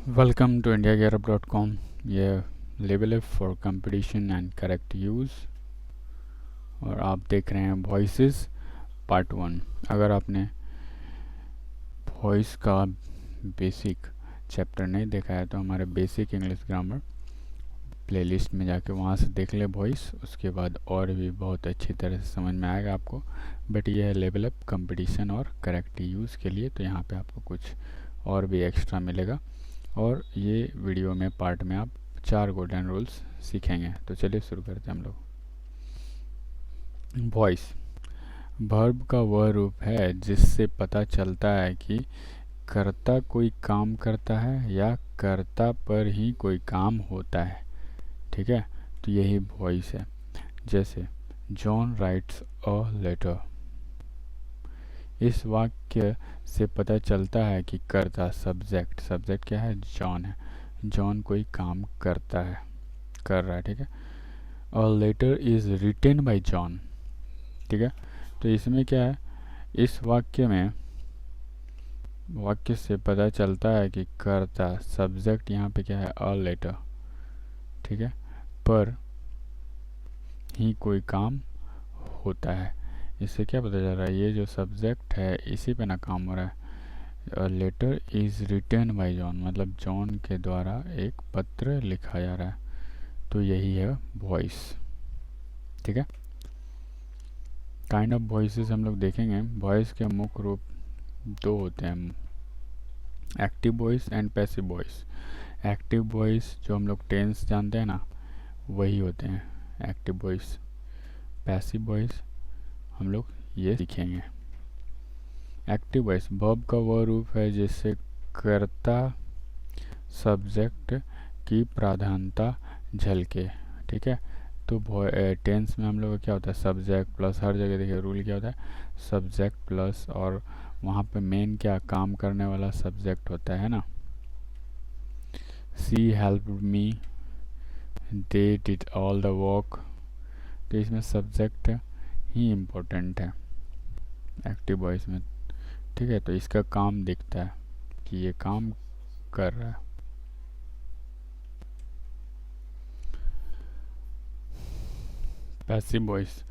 Welcome to indiagetup.com। ये level up for competition and correct use और आप देख रहे हैं वॉइसेस पार्ट 1। अगर आपने वॉइस का बेसिक चैप्टर नहीं देखा है तो हमारे बेसिक इंग्लिश ग्रामर प्लेलिस्ट में जाके वहाँ से देख ले वॉइस, उसके बाद और भी बहुत अच्छी तरह से समझ में आएगा आपको। बट ये है लेवल अप कंपटीशन और करेक्ट यूज़ के लिए, तो यहाँ पे आपको कुछ और भी एक्स्ट्रा मिलेगा। और ये वीडियो में पार्ट में आप 4 गोल्डन रूल्स सीखेंगे। तो चलिए शुरू करते हैं हम लोग। वॉइस वर्ब का वह रूप है जिससे पता चलता है कि कर्ता कोई काम करता है या कर्ता पर ही कोई काम होता है। ठीक है, तो यही वॉइस है। जैसे जॉन राइट्स अ लेटर, इस वाक्य से पता चलता है कि कर्ता सब्जेक्ट क्या है, जॉन है। जॉन कोई काम करता है, कर रहा है। ठीक है, a letter is written by John. ठीक है, तो इसमें क्या है, इस वाक्य से पता चलता है कि कर्ता सब्जेक्ट यहाँ पे क्या है, अ लेटर। ठीक है, पर ही कोई काम होता है। इससे क्या पता चल रहा है, ये जो सब्जेक्ट है इसी पे ना काम हो रहा है। A letter is written by John, मतलब जॉन के द्वारा एक पत्र लिखा जा रहा है। तो यही है वॉइस। ठीक है, काइंड ऑफ वॉइसेस हम लोग देखेंगे। वॉइस के मुख्य रूप 2 होते हैं, active voice and passive voice. Active voice जो हम लोग टेंस जानते हैं ना, वही होते हैं एक्टिव वॉइस। पैसिव वॉइस हम लोग ये सीखेंगे। एक्टिव वॉइस वर्ब का वह रूप है जिससे कर्ता सब्जेक्ट की प्राधान्यता झलके। ठीक है, तो टेंस में हम लोग का क्या होता है, सब्जेक्ट प्लस, हर जगह देखिए रूल क्या होता है, सब्जेक्ट प्लस, और वहाँ पे मेन क्या काम करने वाला सब्जेक्ट होता है ना। She help me, they did all the work. तो इसमें सब्जेक्ट ही इम्पोर्टेंट है एक्टिव वॉइस में। ठीक है, तो इसका काम दिखता है कि ये काम कर रहा है। पैसिव वॉइस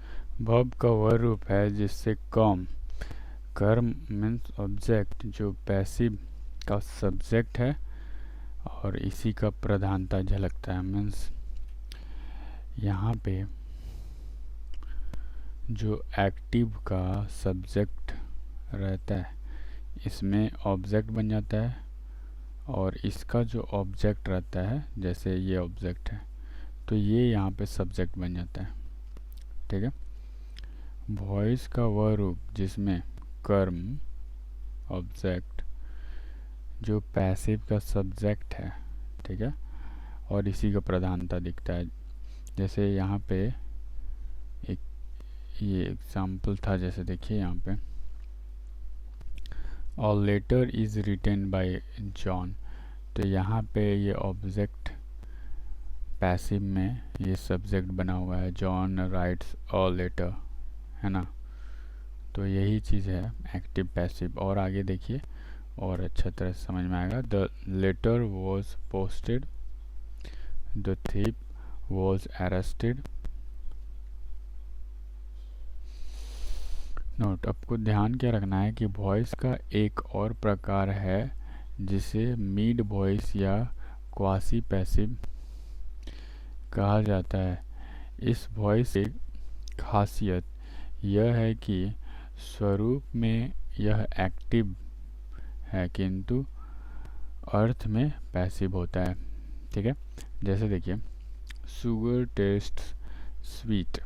वर्ब का वह रूप है जिससे कर्म मीन्स ऑब्जेक्ट जो पैसिव का सब्जेक्ट है और इसी का प्रधानता झलकता है। मीन्स यहाँ पे जो एक्टिव का सब्जेक्ट रहता है इसमें ऑब्जेक्ट बन जाता है, और इसका जो ऑब्जेक्ट रहता है, जैसे ये ऑब्जेक्ट है तो ये यहाँ पे सब्जेक्ट बन जाता है। ठीक है, वॉइस का वह रूप जिसमें कर्म ऑब्जेक्ट जो पैसिव का सब्जेक्ट है, ठीक है, और इसी का प्रधानता दिखता है। जैसे यहाँ पे एक ये एग्जाम्पल था, जैसे देखिए यहाँ पे all letter is written by John. तो यहाँ पे ये ऑब्जेक्ट पैसिव में ये सब्जेक्ट बना हुआ है, जॉन राइट्स ऑल लेटर, है ना। तो यही चीज़ है एक्टिव पैसिव। और आगे देखिए और अच्छा तरह से समझ में आएगा। The letter was posted, the thief was arrested. Note, आपको ध्यान क्या रखना है कि वॉइस का एक और प्रकार है जिसे मिड वॉइस या क्वासी पैसिव कहा जाता है। इस वॉइस की खासियत यह है कि स्वरूप में यह एक्टिव है किंतु अर्थ में पैसिव होता है। ठीक है, जैसे देखिए sugar test sweet,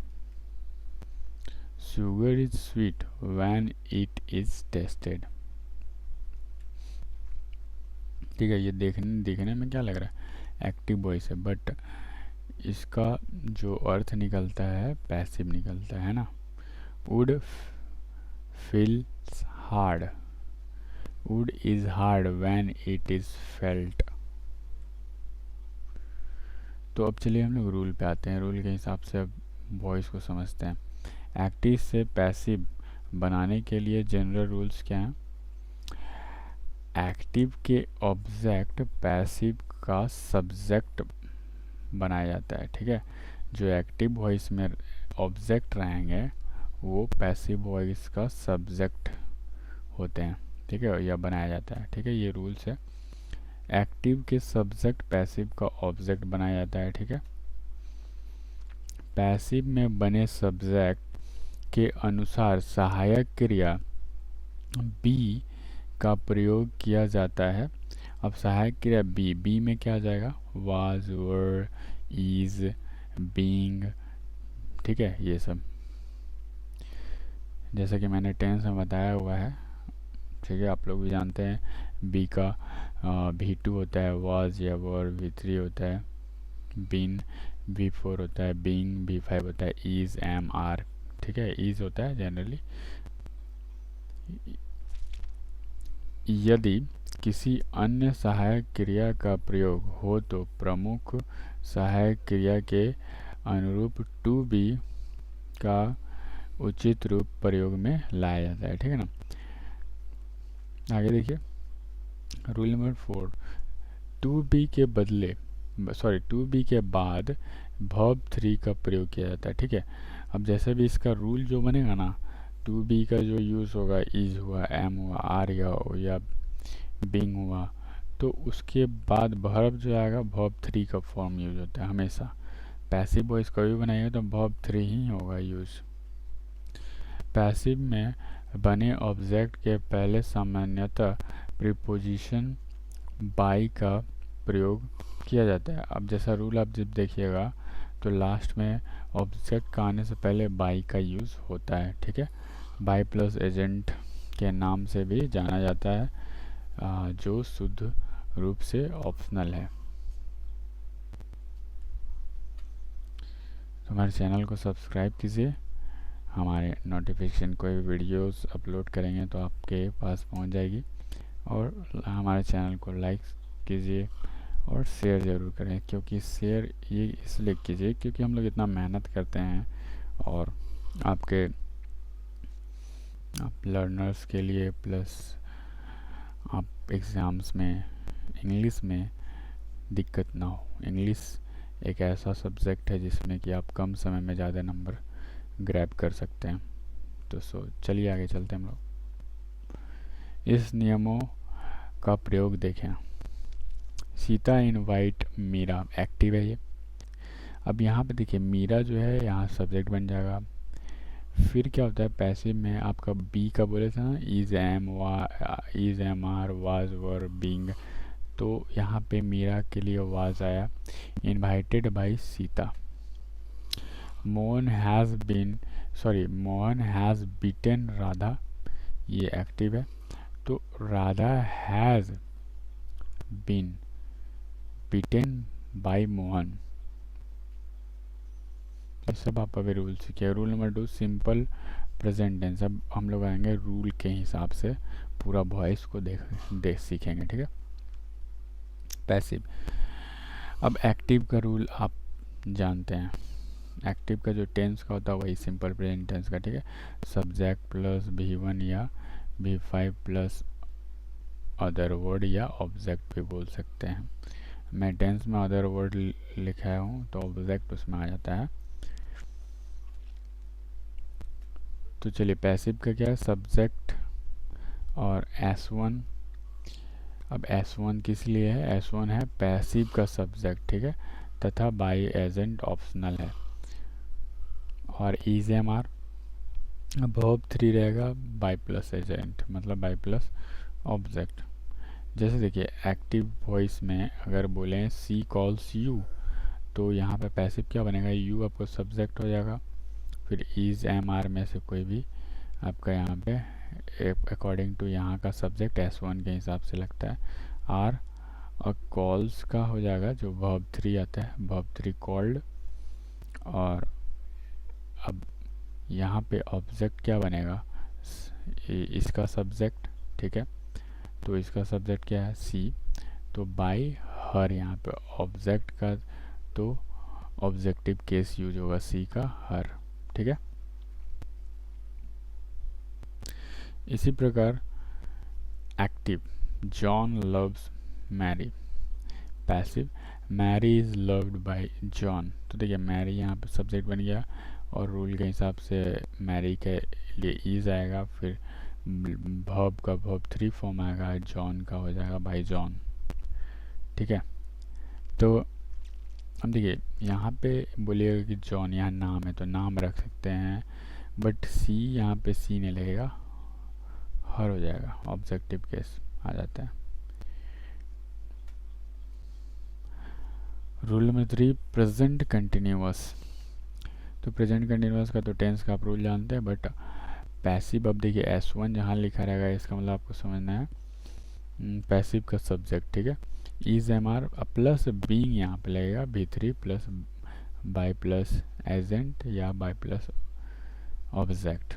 sugar is sweet when it is tested. ठीक है, ये देखने में क्या लग रहा है, एक्टिव वॉइस है, बट इसका जो अर्थ निकलता है पैसिव निकलता है ना। Would feels hard, wood is hard when it is felt। तो अब चलिए हम लोग रूल पे आते हैं। रूल के हिसाब से अब वॉइस को समझते हैं। एक्टिव से पैसिव बनाने के लिए जनरल रूल्स क्या हैं। एक्टिव के ऑब्जेक्ट पैसिव का सब्जेक्ट बनाया जाता है। ठीक है, जो एक्टिव वॉइस में ऑब्जेक्ट रहेंगे वो पैसिव वॉइस का सब्जेक्ट होते हैं। ठीक है, यह बनाया जाता है। ठीक है, ये रूल्स है। एक्टिव के सब्जेक्ट पैसिव का ऑब्जेक्ट बनाया जाता है। ठीक है, पैसिव में बने सब्जेक्ट के अनुसार सहायक क्रिया बी का प्रयोग किया जाता है। अब सहायक क्रिया बी में क्या आ जाएगा? Was, were, is, being. ठीक है, ये सब जैसा कि मैंने टेंस में बताया हुआ है। ठीक है, आप लोग भी जानते हैं बी का V2 होता है, वाज या वर V3 होता है, बीन V4 होता है, बीइंग V5 होता है, इज एम आर। ठीक है, इज होता है जनरली। यदि किसी अन्य सहायक क्रिया का प्रयोग हो तो प्रमुख सहायक क्रिया के अनुरूप टू बी का उचित रूप प्रयोग में लाया जाता है। ठीक है ना। आगे देखिए रूल नंबर 4, टू बी के बाद वर्ब 3 का प्रयोग किया जाता है। ठीक है, अब जैसे भी इसका रूल जो बनेगा ना, टू बी का जो यूज़ होगा, इज हुआ, एम हुआ, आर या बीइंग हुआ, तो उसके बाद वर्ब जो आएगा वर्ब 3 का फॉर्म यूज होता है हमेशा। पैसिव वॉइस कभी बनाएगा तो वर्ब 3 ही होगा यूज। पैसिव में बने ऑब्जेक्ट के पहले सामान्यतः प्रीपोजिशन बाई का प्रयोग किया जाता है। अब जैसा रूल आप जब देखिएगा तो लास्ट में ऑब्जेक्ट का आने से पहले बाई का यूज़ होता है। ठीक है, बाई प्लस एजेंट के नाम से भी जाना जाता है, जो शुद्ध रूप से ऑप्शनल है। हमारे चैनल को सब्सक्राइब कीजिए। हमारे नोटिफिकेशन कोई वीडियोस अपलोड करेंगे तो आपके पास पहुंच जाएगी। और हमारे चैनल को लाइक कीजिए और शेयर ज़रूर करें, क्योंकि शेयर ये इसलिए कीजिए क्योंकि हम लोग इतना मेहनत करते हैं और आप लर्नर्स के लिए, प्लस आप एग्ज़ाम्स में इंग्लिश में दिक्कत ना हो। इंग्लिश एक ऐसा सब्जेक्ट है जिसमें कि आप कम समय में ज़्यादा नंबर ग्रैब कर सकते हैं। तो चलिए आगे चलते हैं हम लोग। इस नियमों का प्रयोग देखें। सीता इनवाइट मीरा एक्टिव है ये। अब यहाँ पे देखिए मीरा जो है यहाँ सब्जेक्ट बन जाएगा। फिर क्या होता है पैसिव में आपका बी का बोले थे ना, is am are, was, were, being, तो यहाँ पे मीरा के लिए वाज आया। Invited by Sita. Mohan has beaten Radha, ये एक्टिव है। तो Radha has been beaten by Mohan. ये सब आप अभी रूल सीखिए। Rule number 2, simple present tense. अब हम लोग आएंगे रूल के हिसाब से पूरा वॉइस को देख सीखेंगे। ठीक है, पैसिव। अब एक्टिव का रूल आप जानते हैं। एक्टिव का जो टेंस का होता है वही सिंपल प्रेजेंट टेंस का। ठीक है, सब्जेक्ट प्लस V1 या V5 प्लस अदर वर्ड या ऑब्जेक्ट भी बोल सकते हैं। मैं टेंस में अदर वर्ड लिखा हूँ तो ऑब्जेक्ट उसमें आ जाता है। तो चलिए पैसिव का क्या है, सब्जेक्ट और S1। अब S1 किस लिए है? S1 है पैसिव का सब्जेक्ट। ठीक है, तथा बाई एजेंट ऑप्शनल है। और इज एम आर वर्ब 3 रहेगा बाई प्लस एजेंट, मतलब बाई प्लस ऑब्जेक्ट। जैसे देखिए एक्टिव वॉइस में अगर बोलें सी कॉल्स यू, तो यहाँ पे पैसिव क्या बनेगा, यू आपको सब्जेक्ट हो जाएगा। फिर इज एम आर में से कोई भी आपका यहाँ पे अकॉर्डिंग टू यहाँ का सब्जेक्ट S1 के हिसाब से लगता है। आर और कॉल्स का हो जाएगा जो वर्ब 3 आता है, वर्ब 3 कॉल्ड। और अब यहाँ पे ऑब्जेक्ट क्या बनेगा, इसका सब्जेक्ट। ठीक है, तो इसका सब्जेक्ट क्या है, सी, तो बाय हर यहाँ पे ऑब्जेक्ट का तो ऑब्जेक्टिव केस यूज होगा सी का हर। ठीक है, इसी प्रकार active John loves Mary, passive, Mary is loved by John. तो देखिए मैरी यहाँ पे सब्जेक्ट बन गया और रूल के हिसाब से मैरी के लिए इज आएगा, फिर वर्ब का वर्ब 3 फॉर्म आएगा, जॉन का हो जाएगा बाय जॉन। ठीक है, तो अब देखिए यहाँ पे बोलिएगा कि जॉन यहाँ नाम है तो नाम रख सकते हैं, बट सी यहाँ पे सी नहीं लगेगा, हर हो जाएगा, ऑब्जेक्टिव केस आ जाता है। Rule number 3, present continuous. तो प्रेजेंट कंटिन्यूअस का तो टेंस का आप रूल जानते हैं, बट पैसिव अब देखिए S1 जहाँ लिखा रहेगा इसका मतलब आपको समझना है पैसिव का सब्जेक्ट। ठीक है, is am are plus being यहाँ पे लगेगा, B3 plus by plus agent या बाय प्लस ऑब्जेक्ट।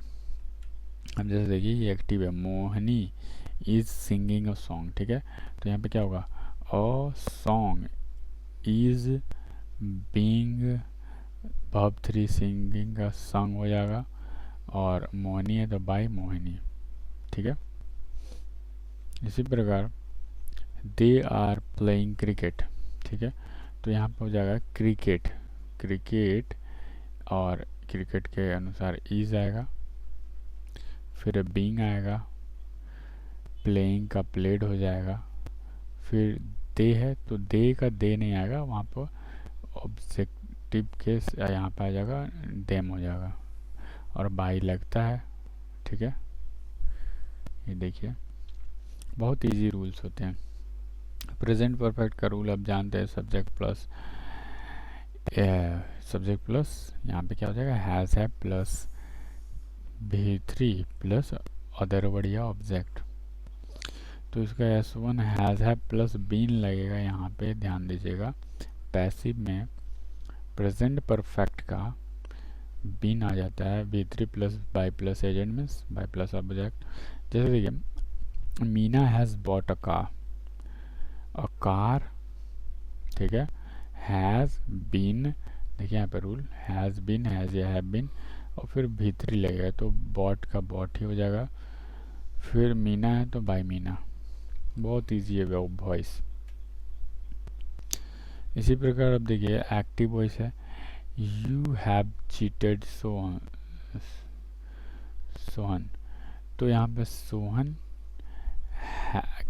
अब जैसे देखिए ये एक्टिव है, Mohini is singing a song. ठीक है, तो यहाँ पे क्या होगा, a song is being verb 3 singing का सॉन्ग हो जाएगा, और मोहिनी है तो बाय मोहिनी। ठीक है, इसी प्रकार दे आर प्लेइंग क्रिकेट। ठीक है, तो यहाँ पे हो जाएगा क्रिकेट, क्रिकेट और क्रिकेट के अनुसार इज आएगा, फिर बीइंग आएगा, प्लेइंग का प्लेड हो जाएगा, फिर दे है तो दे का दे नहीं आएगा, वहाँ पर ऑब्जेक्टिव केस यहाँ पे आ जाएगा, देम हो जाएगा, और बाई लगता है। ठीक है, ये देखिए बहुत इजी रूल्स होते हैं। प्रेजेंट परफेक्ट का रूल अब जानते हैं, सब्जेक्ट प्लस यहाँ पे क्या हो जाएगा, हैज़ है plus V3 plus other word या ऑब्जेक्ट। तो इसका S1 हैज़ है प्लस बीन लगेगा, यहाँ पे ध्यान दीजिएगा। पैसिव में प्रेजेंट परफेक्ट का बीन आ जाता है, V3 plus by plus agent means by plus object. जैसे देखिए Meena has bought a car. ठीक है, हैज़ बीन, देखिए यहाँ पे रूल हैज़ बीन, हैज़ या हैव बीन, और फिर V3 लगेगा तो बॉट का बॉट ही हो जाएगा, फिर मीना है तो बाय मीना। बहुत इजी है वॉइस। इसी प्रकार अब देखिए एक्टिव वॉइस है, यू हैव चीटेड सोहन। तो यहाँ पे सोहन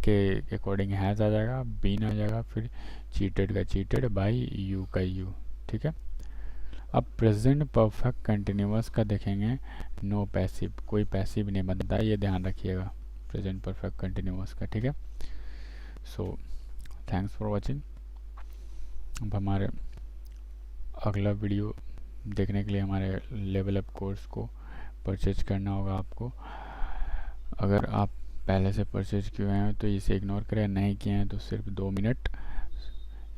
के अकॉर्डिंग हैज़ आ जाएगा, बीन आ जाएगा, फिर चीटेड का चीटेड, बाय यू का यू। ठीक है, अब प्रेजेंट परफेक्ट कंटिन्यूअस का देखेंगे, नो पैसिव, कोई पैसिव नहीं बनता, ये ध्यान रखिएगा प्रेजेंट परफेक्ट कंटिन्यूअस का। ठीक है, सो थैंक्स फॉर वाचिंग। अब हमारे अगला वीडियो देखने के लिए हमारे लेवल अप कोर्स को परचेज करना होगा आपको। अगर आप पहले से परचेज किए हैं तो इसे इग्नोर करें, नहीं किए हैं तो सिर्फ 2 मिनट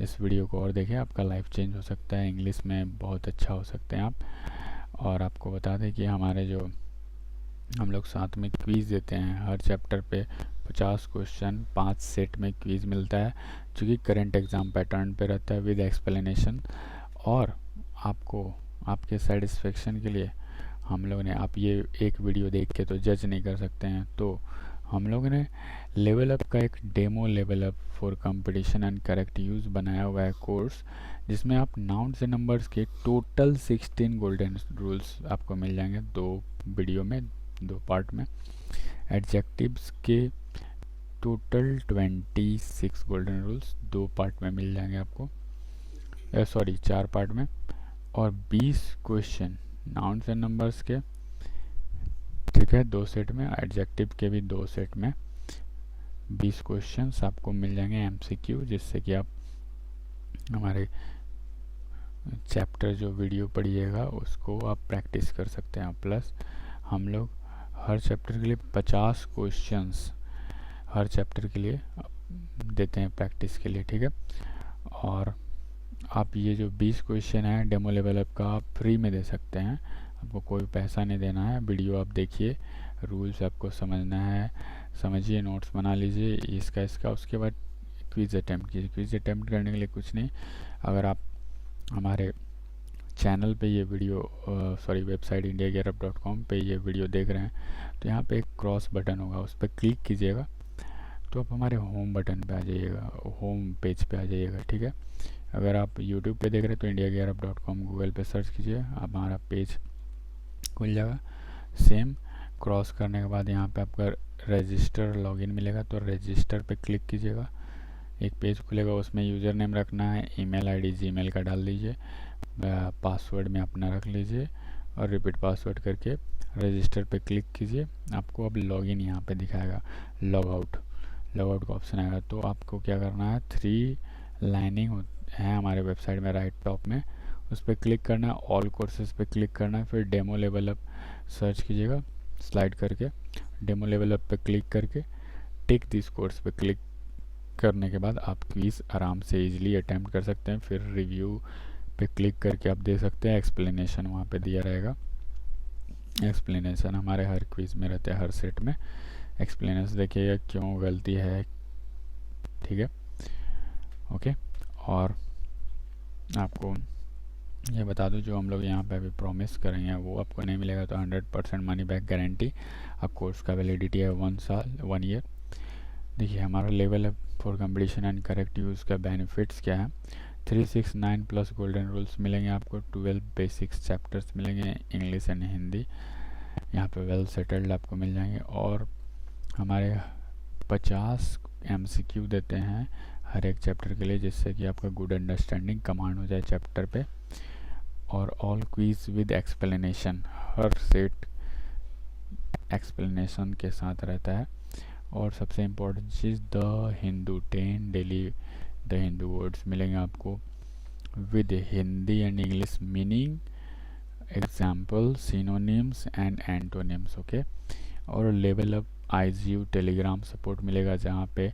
इस वीडियो को और देखें, आपका लाइफ चेंज हो सकता है, इंग्लिश में बहुत अच्छा हो सकते हैं आप। और आपको बता दें कि हमारे जो हम लोग साथ में क्विज़ देते हैं, हर चैप्टर पे 50 क्वेश्चन 5 सेट में क्विज़ मिलता है, जो कि करंट एग्ज़ाम पैटर्न पे रहता है विद एक्सप्लेनेशन। और आपको आपके सेटिस्फेक्शन के लिए हम लोग ने, आप ये एक वीडियो देख के तो जज नहीं कर सकते हैं, तो हम लोगों ने लेवल अप का एक demo level up for competition and correct use बनाया हुआ है कोर्स, जिसमें आप नाउन्स एंड नंबर्स के टोटल 16 गोल्डन रूल्स आपको मिल जाएंगे 2 वीडियो में, 2 पार्ट में। एडजेक्टिव्स के टोटल 26 गोल्डन रूल्स 2 पार्ट में मिल जाएंगे आपको, 4 पार्ट में, और 20 क्वेश्चन नाउन्स एंड नंबर्स के। ठीक है, 2 सेट में, एडजेक्टिव के भी 2 सेट में 20 क्वेश्चंस आपको मिल जाएंगे MCQ, जिससे कि आप हमारे चैप्टर जो वीडियो पढ़िएगा उसको आप प्रैक्टिस कर सकते हैं। प्लस हम लोग हर चैप्टर के लिए 50 क्वेश्चंस हर चैप्टर के लिए देते हैं प्रैक्टिस के लिए। ठीक है, और आप ये जो 20 क्वेश्चन है डेमो लेवल अप का आप फ्री में दे सकते हैं, आपको कोई पैसा नहीं देना है। वीडियो आप देखिए, रूल्स आपको समझना है, समझिए, नोट्स बना लीजिए इसका, उसके बाद क्विज़ अटैम्प्ट कीजिए। क्विज़ अटैम्प्ट करने के लिए कुछ नहीं, अगर आप हमारे चैनल पे ये वीडियो वेबसाइट indiagetup.com पे ये वीडियो देख रहे हैं तो यहाँ पे एक क्रॉस बटन होगा, उस पर क्लिक कीजिएगा, तो आप हमारे होम बटन पे आ जाइएगा, होम पेज पे आ जाइएगा, ठीक है। अगर आप यूट्यूब पे देख रहे हैं तो indiagearup.com गूगल पे सर्च कीजिए, आप हमारा पेज खुल जाएगा। सेम क्रॉस करने के बाद यहाँ पे आपका रजिस्टर लॉगिन मिलेगा, तो रजिस्टर पे क्लिक कीजिएगा। एक पेज खुलेगा, उसमें यूज़र नेम रखना है, ईमेल आईडी जीमेल का डाल दीजिए, पासवर्ड में अपना रख लीजिए और रिपीट पासवर्ड करके रजिस्टर पे क्लिक कीजिए। आपको अब लॉगिन यहाँ पे दिखाएगा, लॉगआउट का ऑप्शन आएगा। तो आपको क्या करना है, 3 लाइनिंग है हमारे वेबसाइट में राइट टॉप में, उस पर क्लिक करना है, ऑल कोर्सेज पे क्लिक करना है, फिर डेमो लेवल अप सर्च कीजिएगा, स्लाइड करके डेमो लेवल अप पे क्लिक करके टेक दिस कोर्स पे क्लिक करने के बाद आप क्विज़ आराम से इजीली अटेम्प्ट कर सकते हैं। फिर रिव्यू पे क्लिक करके आप दे सकते हैं, एक्सप्लेनेशन वहाँ पे दिया रहेगा। एक्सप्लेनेशन हमारे हर क्विज़ में रहते हैं, हर सेट में एक्सप्लेनेशन देखिएगा क्यों गलती है, ठीक है, ओके। और आपको ये बता दूं, जो हम लोग यहाँ पे अभी प्रॉमिस करेंगे वो आपको नहीं मिलेगा, तो 100% मनी बैक गारंटी। अब कोर्स का वैलिडिटी है 1 साल, 1 ईयर। देखिए हमारा level up for completion and correct use का बेनिफिट्स क्या है। 369 प्लस गोल्डन रूल्स मिलेंगे आपको, 12 बेसिक्स चैप्टर्स मिलेंगे, इंग्लिश एंड हिंदी यहाँ पे वेल सेटल्ड आपको मिल जाएंगे। और हमारे 50 MCQ देते हैं हर एक चैप्टर के लिए, जिससे कि आपका गुड अंडरस्टैंडिंग कमांड हो जाए चैप्टर पे। और ऑल क्विज विद एक्सप्लेनेशन, हर सेट एक्सप्लेनेशन के साथ रहता है। और सबसे इम्पोर्टेंट चीज़, the Hindu 10 daily the Hindu words मिलेंगे आपको with Hindi and English meaning, example, synonyms and antonyms, okay. और level up IGU Telegram support मिलेगा, जहाँ पे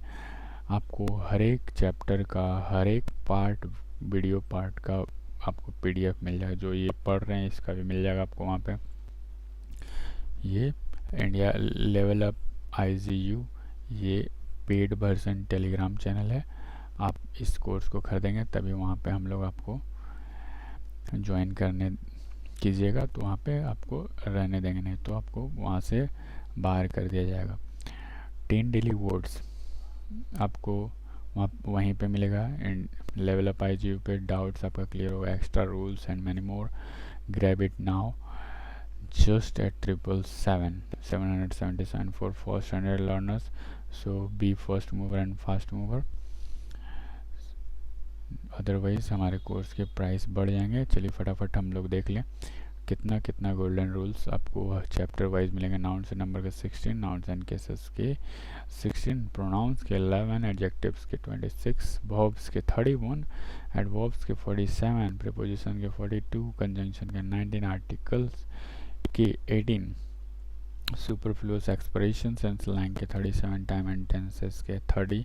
आपको हर एक चैप्टर का हर एक पार्ट, वीडियो पार्ट का आपको PDF मिल जाएगा। जो ये पढ़ रहे हैं इसका भी मिल जाएगा आपको वहाँ पे। ये इंडिया लेवल अप IGU ये पेड वर्जन टेलीग्राम चैनल है। आप इस कोर्स को खरीदेंगे तभी वहाँ पे हम लोग आपको ज्वाइन करने कीजिएगा, तो वहाँ पे आपको रहने देंगे, नहीं तो आपको वहाँ से बाहर कर दिया जाएगा। 10 डेली वर्ड्स आपको वहीं पे मिलेगा। एंड लेवल अप IGU पे डाउट्स आपका क्लियर होगा, extra rules and many more. Grab it now just at 777 for first standard learners, so be first mover and fast mover, otherwise हमारे कोर्स के price बढ़ जाएंगे। चलिए फटाफट हम लोग देख लें कितना गोल्डन रूल्स आपको चैप्टर वाइज मिलेंगे। नाउन्स एंड नंबर के 16, नाउन्स एंड केसेस के 16, प्रोनाउंस के 11, एडजेक्टिव्स के 26, वर्ब्स के 31, एडवर्ब्स के 47, प्रीपोजिशन के 42, कंजंक्शन के 19, आर्टिकल्स के 18, सुपरफ्लुअस एक्सप्रेशंस एंड स्लैंग के 37, टाइम एंड टेंसेस के 30,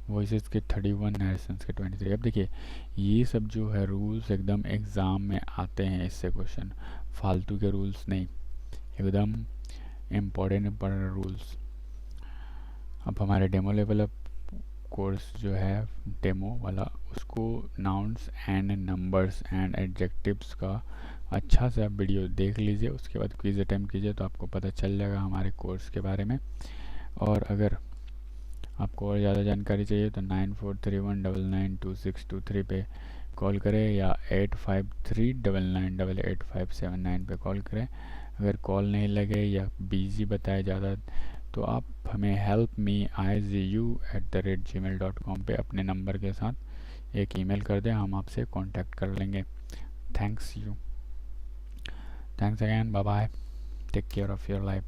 वॉइसेस के 31, नरेशंस के 23। अब देखिए ये सब जो है रूल्स एकदम एग्ज़ाम में आते हैं, इससे क्वेश्चन, फालतू के रूल्स नहीं, एकदम इम्पोर्टेंट रूल्स। अब हमारे डेमो लेवल अप कोर्स जो है डेमो वाला, उसको nouns and numbers and adjectives का अच्छा से आप वीडियो देख लीजिए, उसके बाद क्विज अटेम्प्ट कीजिए, तो आपको पता चल जाएगा हमारे कोर्स के बारे में। और अगर आपको और ज़्यादा जानकारी चाहिए तो 9431992623 पे कॉल करें या 8539988579 पे कॉल करें। अगर कॉल नहीं लगे या बिजी बताए ज़्यादा, तो आप हमें helpmeizu@gmail.com पे अपने नंबर के साथ एक ईमेल कर दें, हम आपसे कांटेक्ट कर लेंगे। Thanks again, bye bye, take care of your life.